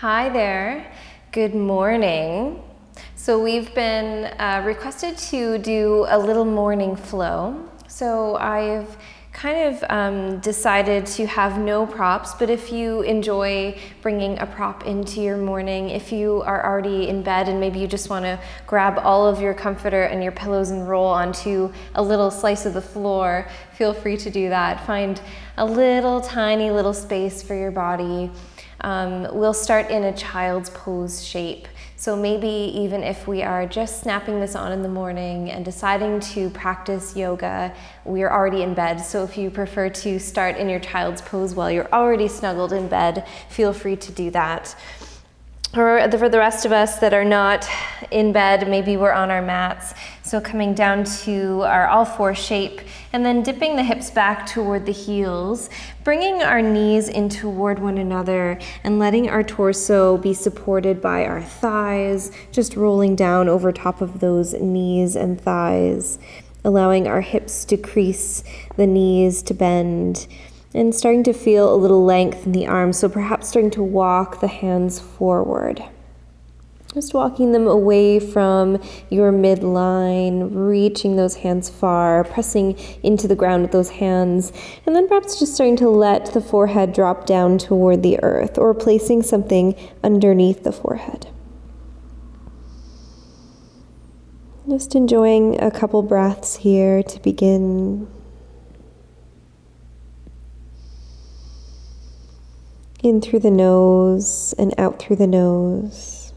Hi there, good morning. So we've been requested to do a little morning flow. So I've kind of decided to have no props, but if you enjoy bringing a prop into your morning, if you are already in bed and maybe you just want to grab all of your comforter and your pillows and roll onto a little slice of the floor, feel free to do that. Find a little tiny little space for your body. We'll start in a child's pose shape. So maybe even if we are just snapping this on in the morning and deciding to practice yoga, we are already in bed. So if you prefer to start in your child's pose while you're already snuggled in bed, feel free to do that. Or for the rest of us that are not in bed, maybe we're on our mats. So coming down to our all four shape and then dipping the hips back toward the heels, bringing our knees in toward one another and letting our torso be supported by our thighs, just rolling down over top of those knees and thighs, allowing our hips to crease, the knees to bend, and starting to feel a little length in the arms, so perhaps starting to walk the hands forward. Just walking them away from your midline, reaching those hands far, pressing into the ground with those hands, and then perhaps just starting to let the forehead drop down toward the earth, or placing something underneath the forehead. Just enjoying a couple breaths here to begin. In through the nose and out through the nose.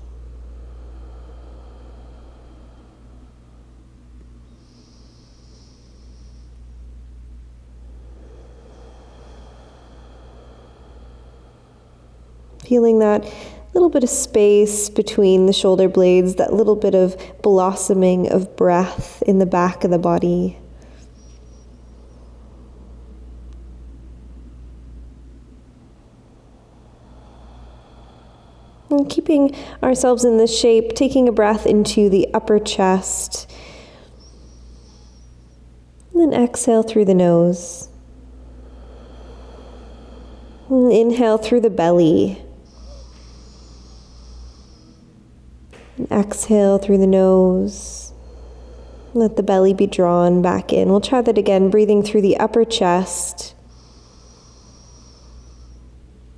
Feeling that little bit of space between the shoulder blades, that little bit of blossoming of breath in the back of the body. And keeping ourselves in this shape, taking a breath into the upper chest. And then exhale through the nose. And inhale through the belly. And exhale through the nose. Let the belly be drawn back in. We'll try that again, breathing through the upper chest.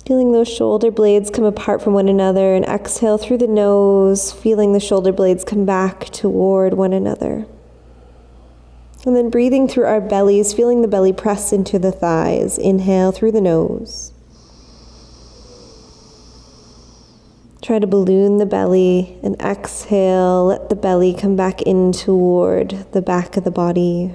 Feeling those shoulder blades come apart from one another, and exhale through the nose, feeling the shoulder blades come back toward one another. And then breathing through our bellies, feeling the belly press into the thighs. Inhale through the nose. Try to balloon the belly, and exhale, let the belly come back in toward the back of the body.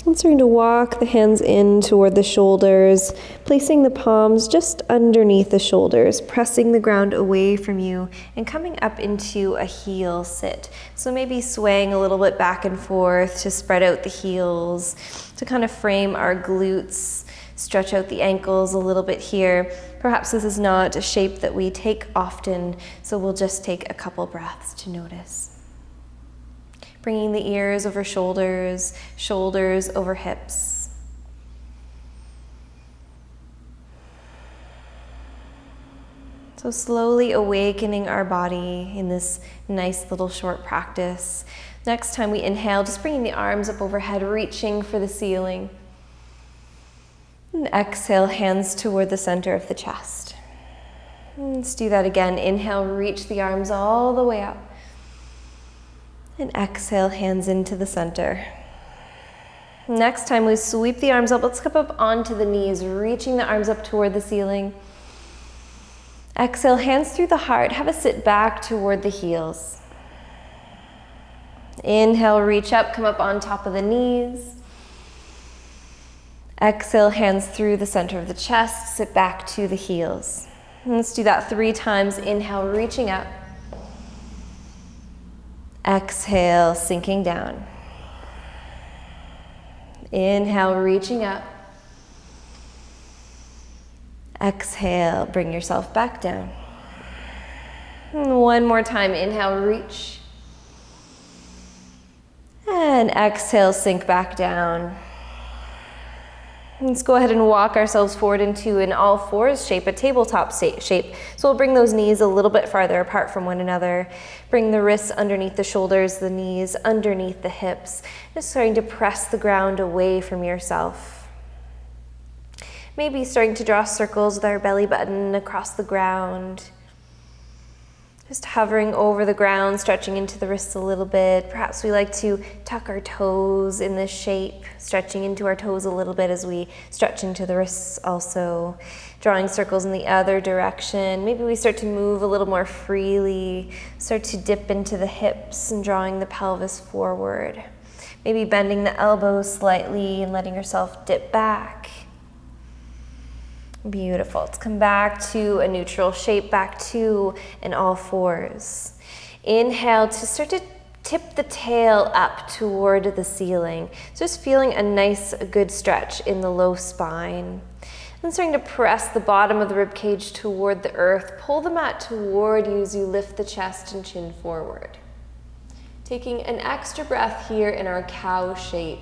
And starting to walk the hands in toward the shoulders, placing the palms just underneath the shoulders, pressing the ground away from you, and coming up into a heel sit. So maybe swaying a little bit back and forth to spread out the heels, to kind of frame our glutes, stretch out the ankles a little bit here. Perhaps this is not a shape that we take often, so we'll just take a couple breaths to notice. Bringing the ears over shoulders, shoulders over hips. So slowly awakening our body in this nice little short practice. Next time we inhale, just bringing the arms up overhead, reaching for the ceiling. And exhale, hands toward the center of the chest. And let's do that again. Inhale, reach the arms all the way up. And exhale, hands into the center. Next time we sweep the arms up, let's come up onto the knees, reaching the arms up toward the ceiling. Exhale, hands through the heart. Have a sit back toward the heels. Inhale, reach up, come up on top of the knees. Exhale, hands through the center of the chest, sit back to the heels. And let's do that 3 times. Inhale, reaching up. Exhale, sinking down. Inhale, reaching up. Exhale, bring yourself back down. And one more time, inhale, reach. And exhale, sink back down. Let's go ahead and walk ourselves forward into an all fours shape, a tabletop shape. So we'll bring those knees a little bit farther apart from one another. Bring the wrists underneath the shoulders, the knees underneath the hips. Just starting to press the ground away from yourself. Maybe starting to draw circles with our belly button across the ground. Just hovering over the ground, stretching into the wrists a little bit. Perhaps we like to tuck our toes in this shape, stretching into our toes a little bit as we stretch into the wrists also. Drawing circles in the other direction. Maybe we start to move a little more freely, start to dip into the hips and drawing the pelvis forward. Maybe bending the elbows slightly and letting yourself dip back. Beautiful. Let's come back to a neutral shape, back to an all fours. Inhale to start to tip the tail up toward the ceiling. Just feeling a nice, good stretch in the low spine. Then starting to press the bottom of the rib cage toward the earth. Pull the mat toward you as you lift the chest and chin forward. Taking an extra breath here in our cow shape.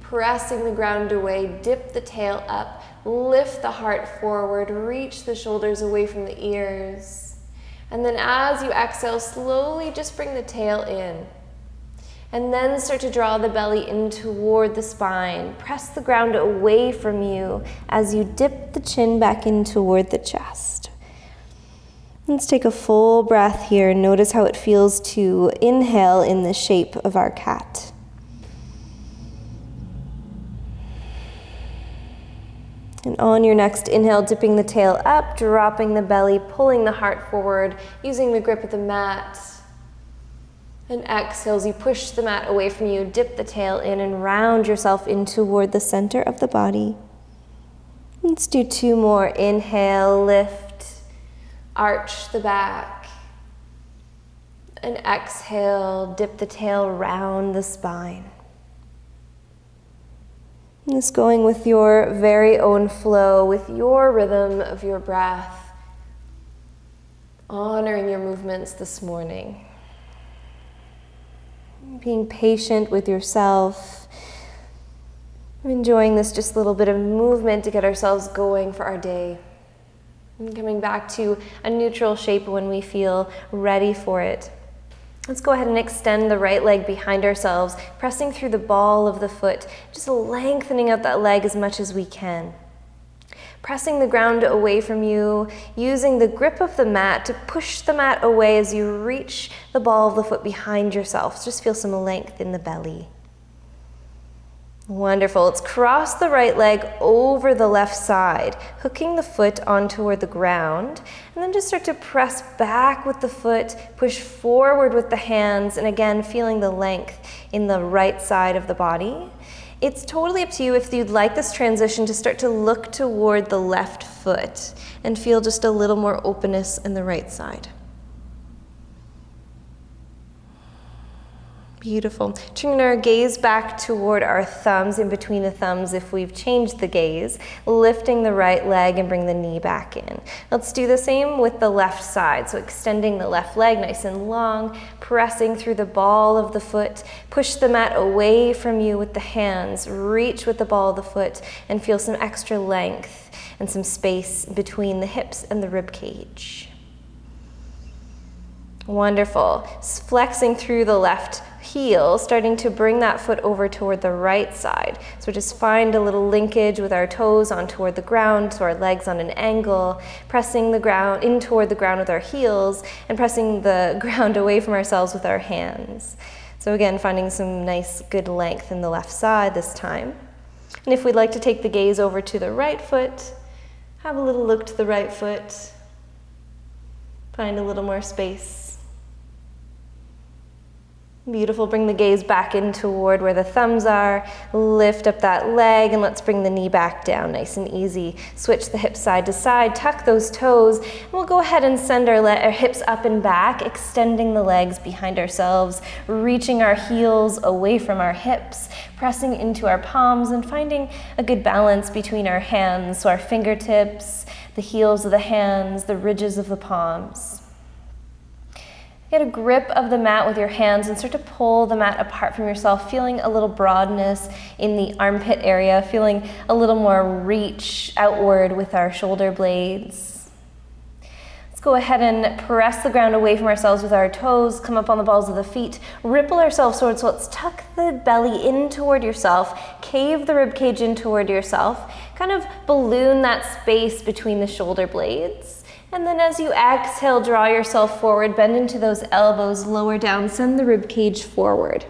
Pressing the ground away, dip the tail up, lift the heart forward, reach the shoulders away from the ears. And then as you exhale, slowly just bring the tail in. And then start to draw the belly in toward the spine. Press the ground away from you as you dip the chin back in toward the chest. Let's take a full breath here and notice how it feels to inhale in the shape of our cat. And on your next inhale, dipping the tail up, dropping the belly, pulling the heart forward, using the grip of the mat. And exhale as you push the mat away from you, dip the tail in and round yourself in toward the center of the body. Let's do 2 more. Inhale, lift, arch the back. And exhale, dip the tail round the spine. Just going with your very own flow, with your rhythm of your breath, honoring your movements this morning. Being patient with yourself, enjoying this just little bit of movement to get ourselves going for our day. And coming back to a neutral shape when we feel ready for it. Let's go ahead and extend the right leg behind ourselves, pressing through the ball of the foot, just lengthening out that leg as much as we can. Pressing the ground away from you, using the grip of the mat to push the mat away as you reach the ball of the foot behind yourself. Just feel some length in the belly. Wonderful. Let's cross the right leg over the left side, hooking the foot on toward the ground, and then just start to press back with the foot, push forward with the hands, and again, feeling the length in the right side of the body. It's totally up to you if you'd like this transition to start to look toward the left foot and feel just a little more openness in the right side. Beautiful. Turning our gaze back toward our thumbs, in between the thumbs if we've changed the gaze, lifting the right leg and bring the knee back in. Let's do the same with the left side. So extending the left leg nice and long, pressing through the ball of the foot, push the mat away from you with the hands, reach with the ball of the foot and feel some extra length and some space between the hips and the rib cage. Wonderful. Flexing through the left heel, starting to bring that foot over toward the right side. So just find a little linkage with our toes on toward the ground, so our legs on an angle, pressing the ground in toward the ground with our heels, and pressing the ground away from ourselves with our hands. So again, finding some nice good length in the left side this time. And if we'd like to take the gaze over to the right foot, have a little look to the right foot, find a little more space. Beautiful. Bring the gaze back in toward where the thumbs are. Lift up that leg and let's bring the knee back down. Nice and easy. Switch the hips side to side. Tuck those toes. And we'll go ahead and send our hips up and back, extending the legs behind ourselves, reaching our heels away from our hips, pressing into our palms and finding a good balance between our hands. So our fingertips, the heels of the hands, the ridges of the palms. Get a grip of the mat with your hands and start to pull the mat apart from yourself, feeling a little broadness in the armpit area, feeling a little more reach outward with our shoulder blades. Let's go ahead and press the ground away from ourselves with our toes, come up on the balls of the feet, ripple ourselves forward. So let's tuck the belly in toward yourself, cave the rib cage in toward yourself, kind of balloon that space between the shoulder blades. And then as you exhale, draw yourself forward, bend into those elbows, lower down, send the rib cage forward.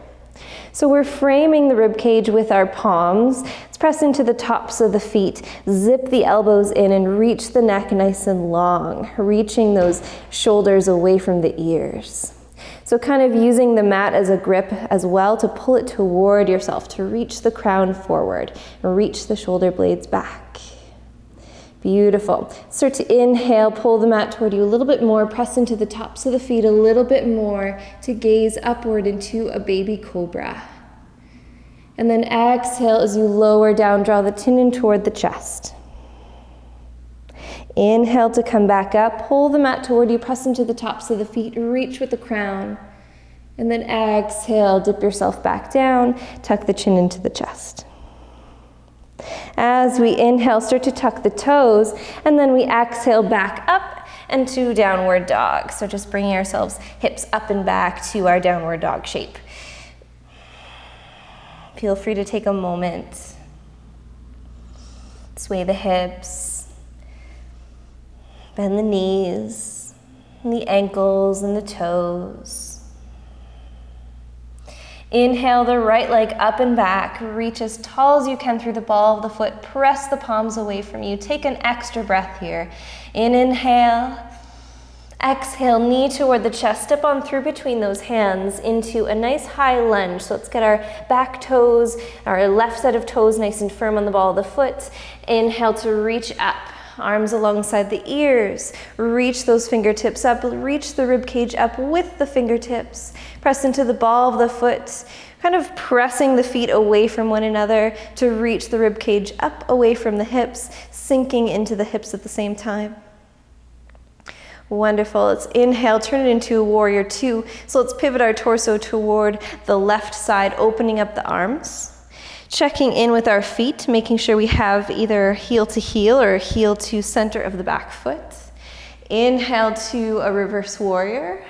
So we're framing the rib cage with our palms. Let's press into the tops of the feet, zip the elbows in and reach the neck nice and long, reaching those shoulders away from the ears. So kind of using the mat as a grip as well to pull it toward yourself, to reach the crown forward, reach the shoulder blades back. Beautiful. Start to inhale, pull the mat toward you a little bit more, press into the tops of the feet a little bit more to gaze upward into a baby cobra. And then exhale as you lower down, draw the chin in toward the chest. Inhale to come back up, pull the mat toward you, press into the tops of the feet, reach with the crown. And then exhale, dip yourself back down, tuck the chin into the chest. As we inhale, start to tuck the toes, and then we exhale back up and to downward dog. So just bringing ourselves hips up and back to our downward dog shape. Feel free to take a moment. Sway the hips, bend the knees, and the ankles and the toes. Inhale the right leg up and back, reach as tall as you can through the ball of the foot, press the palms away from you. Take an extra breath here. Inhale, exhale, knee toward the chest, step on through between those hands into a nice high lunge. So let's get our back toes, our left set of toes nice and firm on the ball of the foot. Inhale to reach up. Arms alongside the ears, reach those fingertips up, reach the rib cage up with the fingertips. Press into the ball of the foot, kind of pressing the feet away from one another to reach the rib cage up away from the hips, sinking into the hips at the same time. Wonderful. Let's inhale, turn it into a warrior two. So let's pivot our torso toward the left side, opening up the arms. Checking in with our feet, making sure we have either heel to heel or heel to center of the back foot. Inhale to a reverse warrior.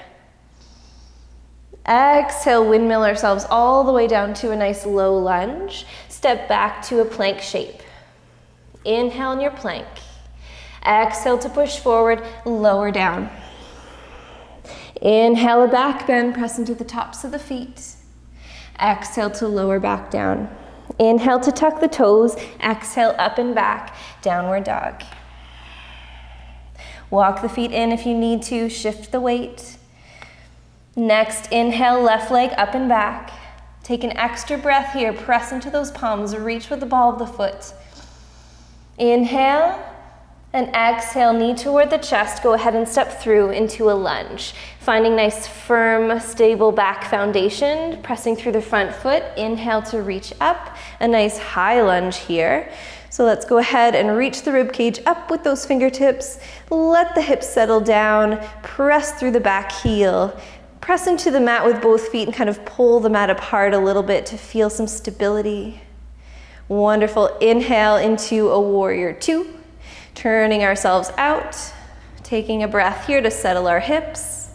Exhale, windmill ourselves all the way down to a nice low lunge. Step back to a plank shape. Inhale in your plank. Exhale to push forward, lower down. Inhale a back bend, press into the tops of the feet. Exhale to lower back down. Inhale to tuck the toes, exhale up and back, downward dog. Walk the feet in if you need to, shift the weight. Next, inhale, left leg up and back. Take an extra breath here, press into those palms, reach with the ball of the foot. Inhale, and exhale, knee toward the chest, go ahead and step through into a lunge. Finding nice, firm, stable back foundation, pressing through the front foot. Inhale to reach up, a nice high lunge here. So let's go ahead and reach the rib cage up with those fingertips. Let the hips settle down, press through the back heel. Press into the mat with both feet and kind of pull the mat apart a little bit to feel some stability. Wonderful. Inhale into a warrior two. Turning ourselves out, taking a breath here to settle our hips.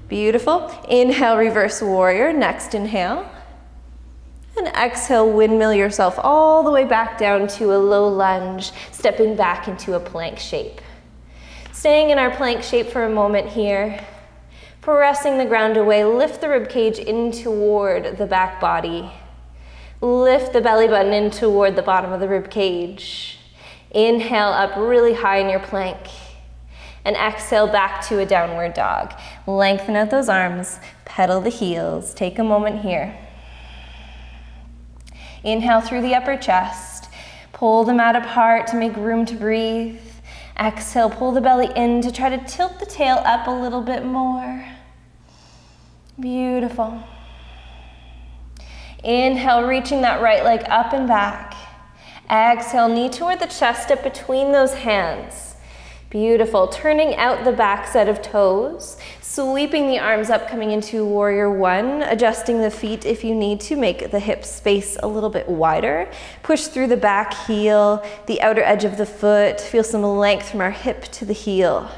Beautiful. Inhale, reverse warrior. Next inhale. And exhale, windmill yourself all the way back down to a low lunge, stepping back into a plank shape. Staying in our plank shape for a moment here. Pressing the ground away, lift the rib cage in toward the back body. Lift the belly button in toward the bottom of the rib cage. Inhale up really high in your plank. And exhale back to a downward dog. Lengthen out those arms, pedal the heels. Take a moment here. Inhale through the upper chest. Pull the mat apart to make room to breathe. Exhale, pull the belly in to try to tilt the tail up a little bit more. Beautiful. Inhale, reaching that right leg up and back. Exhale, knee toward the chest, step between those hands. Beautiful. Turning out the back set of toes, sweeping the arms up, coming into warrior one, adjusting the feet if you need to, make the hip space a little bit wider. Push through the back heel, the outer edge of the foot. Feel some length from our hip to the heel.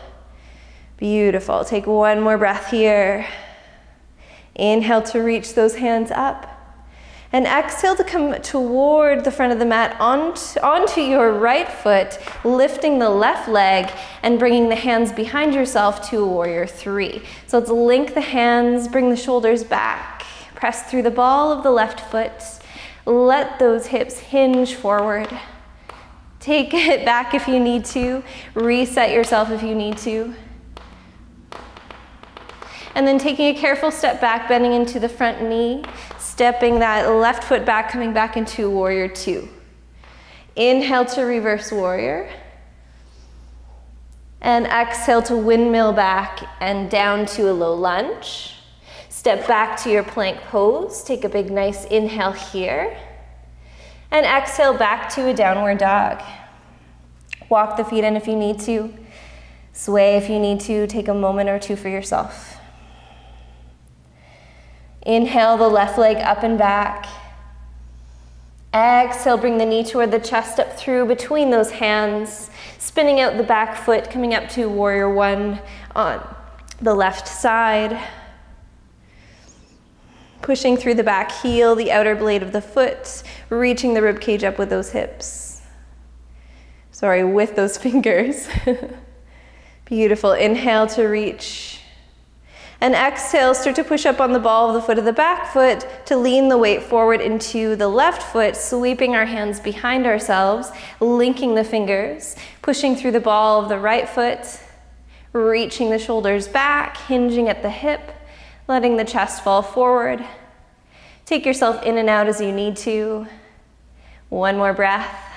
Beautiful. Take one more breath here. Inhale to reach those hands up. And exhale to come toward the front of the mat onto your right foot, lifting the left leg and bringing the hands behind yourself to a warrior three. So let's link the hands, bring the shoulders back, press through the ball of the left foot. Let those hips hinge forward. Take it back if you need to. Reset yourself if you need to. And then taking a careful step back, bending into the front knee, stepping that left foot back, coming back into warrior two. Inhale to reverse warrior. And exhale to windmill back and down to a low lunge. Step back to your plank pose. Take a big, nice inhale here. And exhale back to a downward dog. Walk the feet in if you need to. Sway if you need to. Take a moment or two for yourself. Inhale the left leg up and back. Exhale, bring the knee toward the chest, up through between those hands. Spinning out the back foot, coming up to warrior one on the left side. Pushing through the back heel, the outer blade of the foot, reaching the rib cage up with those hips. Sorry, with those fingers. Beautiful. Inhale to reach. And exhale, start to push up on the ball of the foot of the back foot to lean the weight forward into the left foot, sweeping our hands behind ourselves, linking the fingers, pushing through the ball of the right foot, reaching the shoulders back, hinging at the hip, letting the chest fall forward. Take yourself in and out as you need to. One more breath.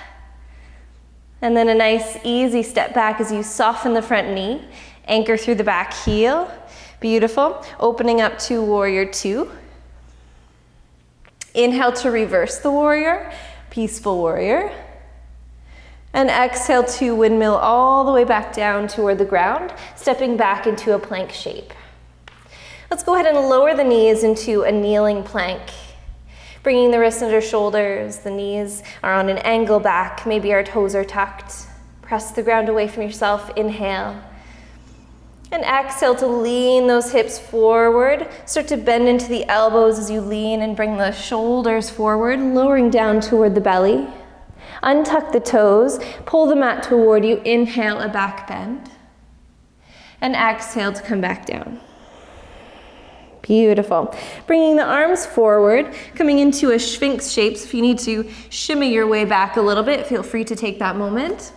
And then a nice, easy step back as you soften the front knee, anchor through the back heel. Beautiful. Opening up to warrior two. Inhale to reverse the warrior, peaceful warrior. And exhale to windmill all the way back down toward the ground, stepping back into a plank shape. Let's go ahead and lower the knees into a kneeling plank. Bringing the wrists under shoulders, the knees are on an angle back, maybe our toes are tucked. Press the ground away from yourself, inhale. And exhale to lean those hips forward. Start to bend into the elbows as you lean and bring the shoulders forward, lowering down toward the belly. Untuck the toes, pull the mat toward you, inhale a back bend. And exhale to come back down. Beautiful. Bringing the arms forward, coming into a Sphinx shape. So if you need to shimmy your way back a little bit, feel free to take that moment.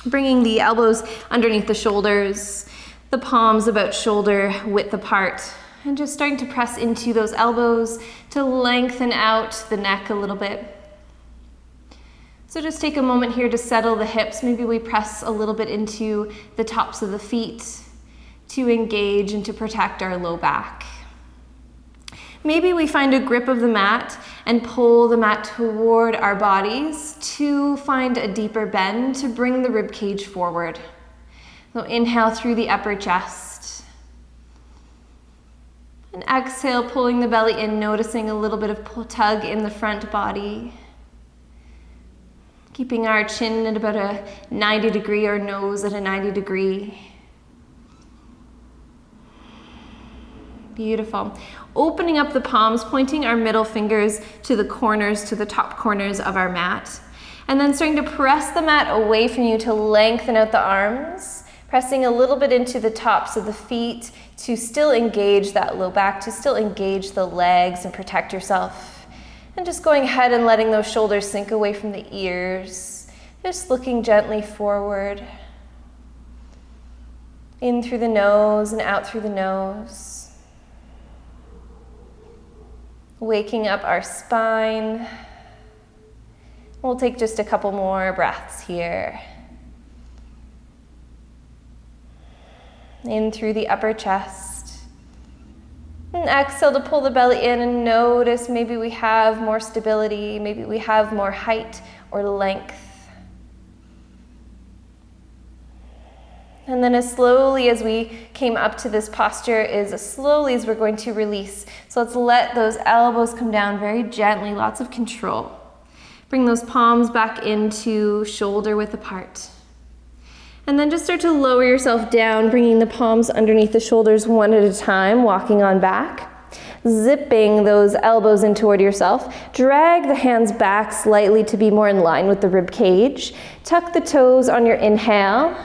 Bringing the elbows underneath the shoulders, the palms about shoulder width apart, and just starting to press into those elbows to lengthen out the neck a little bit. So just take a moment here to settle the hips. Maybe we press a little bit into the tops of the feet to engage and to protect our low back. Maybe we find a grip of the mat and pull the mat toward our bodies to find a deeper bend to bring the rib cage forward. So inhale through the upper chest. And exhale, pulling the belly in, noticing a little bit of tug in the front body. Keeping our chin at about a 90 degree, our nose at a 90 degree. Beautiful. Opening up the palms, pointing our middle fingers to the corners, to the top corners of our mat. And then starting to press the mat away from you to lengthen out the arms. Pressing a little bit into the tops of the feet to still engage that low back, to still engage the legs and protect yourself. And just going ahead and letting those shoulders sink away from the ears. Just looking gently forward. In through the nose and out through the nose. Waking up our spine. We'll take just a couple more breaths here. In through the upper chest. And exhale to pull the belly in and notice maybe we have more stability, maybe we have more height or length. And then as slowly as we came up to this posture is as slowly as we're going to release. So let's let those elbows come down very gently, lots of control. Bring those palms back into shoulder width apart. And then just start to lower yourself down, bringing the palms underneath the shoulders one at a time, walking on back. Zipping those elbows in toward yourself. Drag the hands back slightly to be more in line with the rib cage. Tuck the toes on your inhale.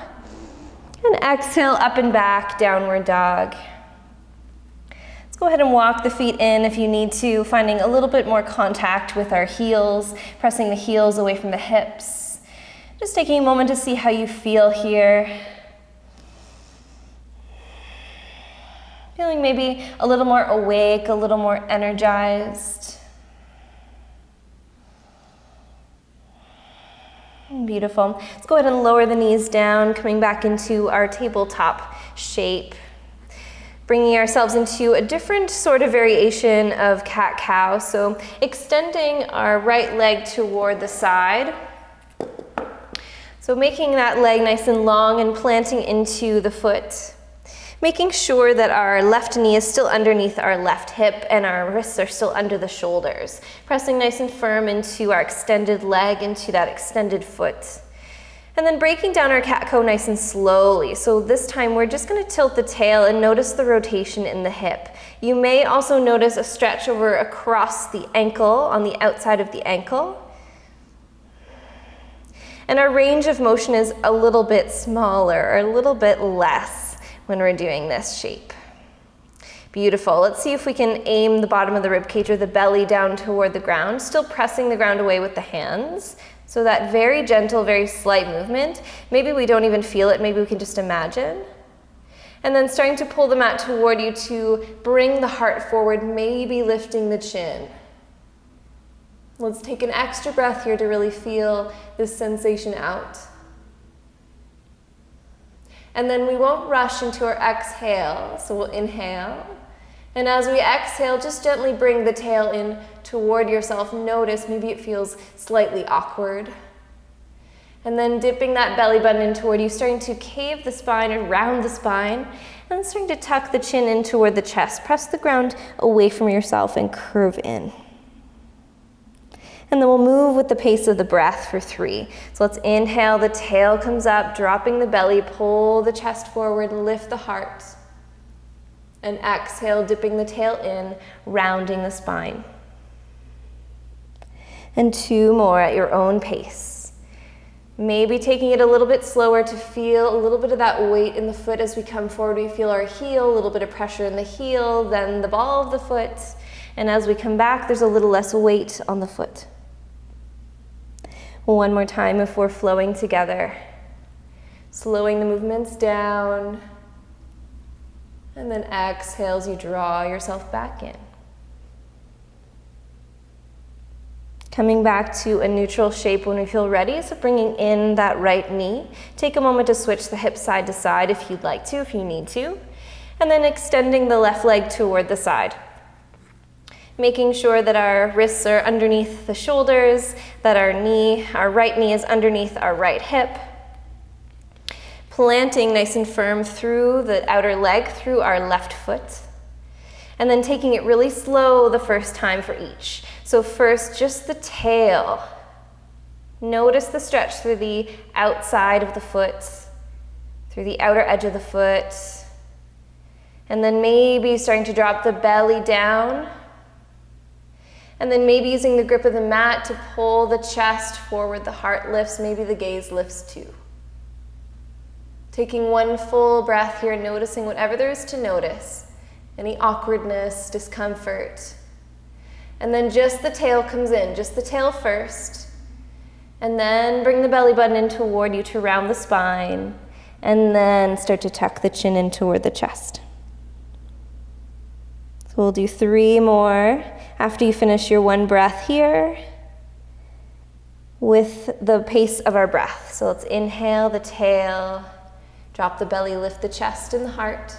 And exhale, up and back, downward dog. Let's go ahead and walk the feet in if you need to, finding a little bit more contact with our heels, pressing the heels away from the hips. Just taking a moment to see how you feel here. Feeling maybe a little more awake, a little more energized. Beautiful. Let's go ahead and lower the knees down, coming back into our tabletop shape. Bringing ourselves into a different sort of variation of cat-cow. So extending our right leg toward the side. So making that leg nice and long and planting into the foot. Making sure that our left knee is still underneath our left hip and our wrists are still under the shoulders. Pressing nice and firm into our extended leg, into that extended foot. And then breaking down our cat-cow nice and slowly. So this time we're just going to tilt the tail and notice the rotation in the hip. You may also notice a stretch over across the ankle, on the outside of the ankle. And our range of motion is a little bit smaller, or a little bit less when we're doing this shape. Beautiful. Let's see if we can aim the bottom of the rib cage or the belly down toward the ground, still pressing the ground away with the hands. So that very gentle, very slight movement. Maybe we don't even feel it, maybe we can just imagine. And then starting to pull the mat toward you to bring the heart forward, maybe lifting the chin. Let's take an extra breath here to really feel this sensation out. And then we won't rush into our exhale, so we'll inhale. And as we exhale, just gently bring the tail in toward yourself. Notice maybe it feels slightly awkward. And then dipping that belly button in toward you, starting to cave the spine or round the spine, and starting to tuck the chin in toward the chest. Press the ground away from yourself and curve in. And then we'll move with the pace of the breath for 3. So let's inhale, the tail comes up, dropping the belly, pull the chest forward, lift the heart. And exhale, dipping the tail in, rounding the spine. And 2 more at your own pace. Maybe taking it a little bit slower to feel a little bit of that weight in the foot as we come forward. We feel our heel, a little bit of pressure in the heel, then the ball of the foot. And as we come back, there's a little less weight on the foot. One more time if we're flowing together. Slowing the movements down. And then exhale as you draw yourself back in. Coming back to a neutral shape when we feel ready, so bringing in that right knee. Take a moment to switch the hips side to side if you'd like to, if you need to. And then extending the left leg toward the side. Making sure that our wrists are underneath the shoulders, that our right knee is underneath our right hip. Planting nice and firm through the outer leg, through our left foot. And then taking it really slow the first time for each. So first, just the tail. Notice the stretch through the outside of the foot, through the outer edge of the foot. And then maybe starting to drop the belly down. And then maybe using the grip of the mat to pull the chest forward, the heart lifts, maybe the gaze lifts too. Taking one full breath here, noticing whatever there is to notice. Any awkwardness, discomfort. And then just the tail comes in, just the tail first. And then bring the belly button in toward you to round the spine. And then start to tuck the chin in toward the chest. So we'll do 3 more after you finish your one breath here with the pace of our breath. So let's inhale the tail, drop the belly, lift the chest and the heart.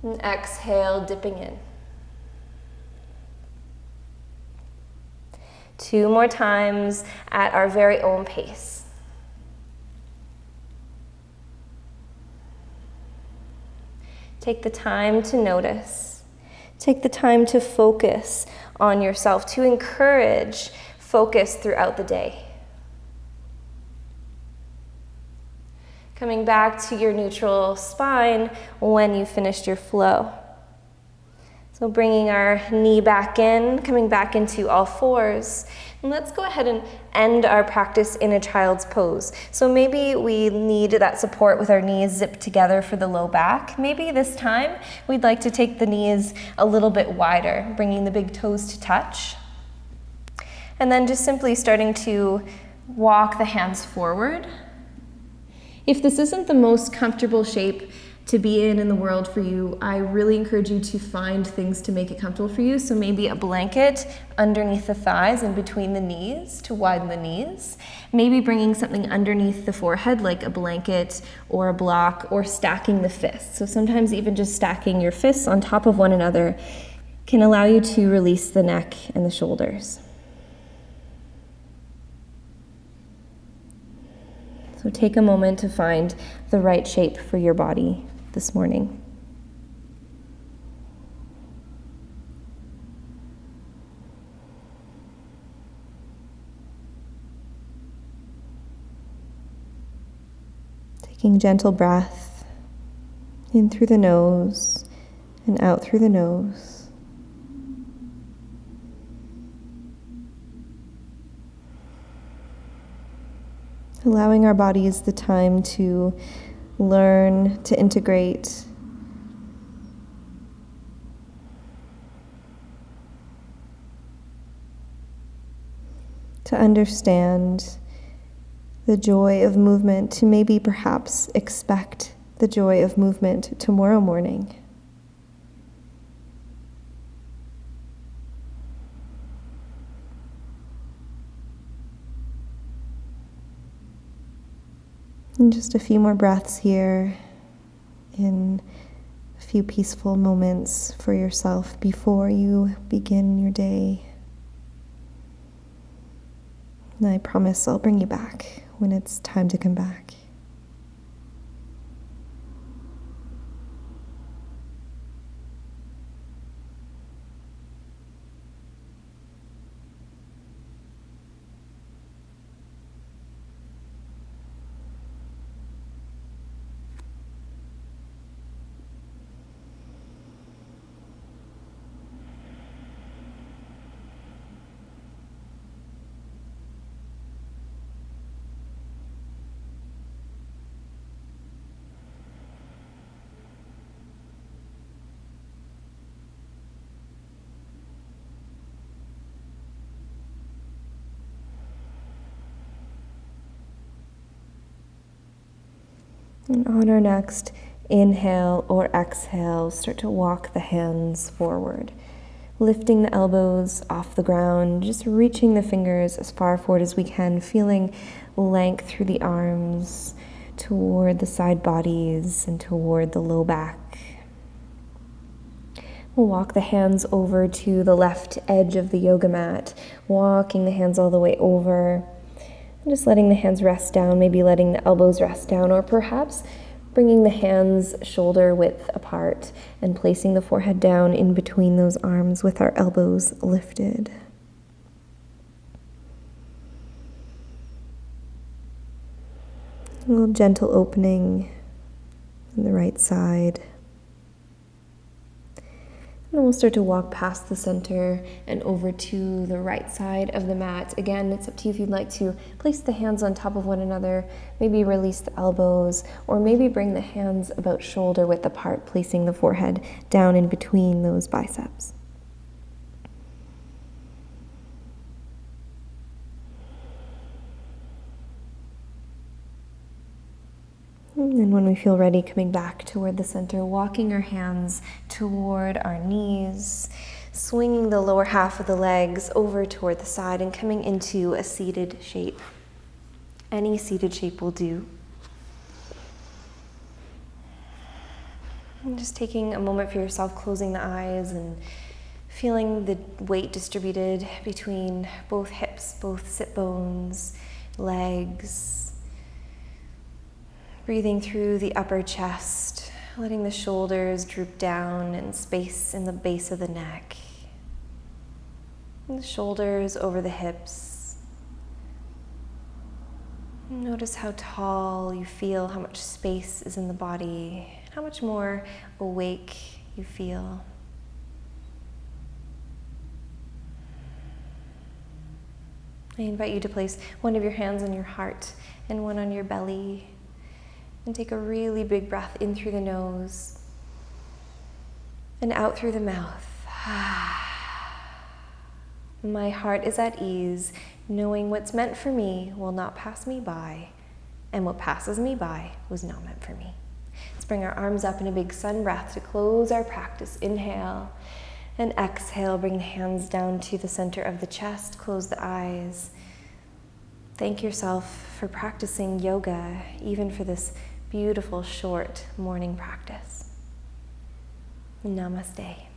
And exhale, dipping in. 2 more times at our very own pace. Take the time to notice. Take the time to focus on yourself, to encourage focus throughout the day. Coming back to your neutral spine when you finished your flow. So bringing our knee back in, coming back into all fours. And let's go ahead and end our practice in a child's pose. So maybe we need that support with our knees zipped together for the low back. Maybe this time we'd like to take the knees a little bit wider, bringing the big toes to touch. And then just simply starting to walk the hands forward. If this isn't the most comfortable shape to be in the world for you, I really encourage you to find things to make it comfortable for you. So maybe a blanket underneath the thighs and between the knees to widen the knees. Maybe bringing something underneath the forehead like a blanket or a block, or stacking the fists. So sometimes even just stacking your fists on top of one another can allow you to release the neck and the shoulders. So take a moment to find the right shape for your body this morning. Taking gentle breath in through the nose and out through the nose. Allowing our bodies the time to learn, to integrate, to understand the joy of movement, to maybe perhaps expect the joy of movement tomorrow morning. And just a few more breaths here in a few peaceful moments for yourself before you begin your day. And I promise I'll bring you back when it's time to come back. And on our next inhale or exhale, start to walk the hands forward, lifting the elbows off the ground, just reaching the fingers as far forward as we can, feeling length through the arms toward the side bodies and toward the low back. We'll walk the hands over to the left edge of the yoga mat, walking the hands all the way over. Just letting the hands rest down, maybe letting the elbows rest down, or perhaps bringing the hands shoulder width apart and placing the forehead down in between those arms with our elbows lifted. A little gentle opening on the right side. And then we'll start to walk past the center and over to the right side of the mat. Again, it's up to you if you'd like to place the hands on top of one another, maybe release the elbows, or maybe bring the hands about shoulder width apart, placing the forehead down in between those biceps. And then when we feel ready, coming back toward the center, walking our hands toward our knees, swinging the lower half of the legs over toward the side and coming into a seated shape. Any seated shape will do. And just taking a moment for yourself, closing the eyes and feeling the weight distributed between both hips, both sit bones, legs. Breathing through the upper chest, letting the shoulders droop down and space in the base of the neck. And the shoulders over the hips. Notice how tall you feel, how much space is in the body, how much more awake you feel. I invite you to place one of your hands on your heart and one on your belly. And take a really big breath in through the nose and out through the mouth. My heart is at ease, knowing what's meant for me will not pass me by, and what passes me by was not meant for me. Let's bring our arms up in a big sun breath to close our practice. Inhale and exhale. Bring the hands down to the center of the chest. Close the eyes. Thank yourself for practicing yoga, even for this beautiful, short morning practice. Namaste.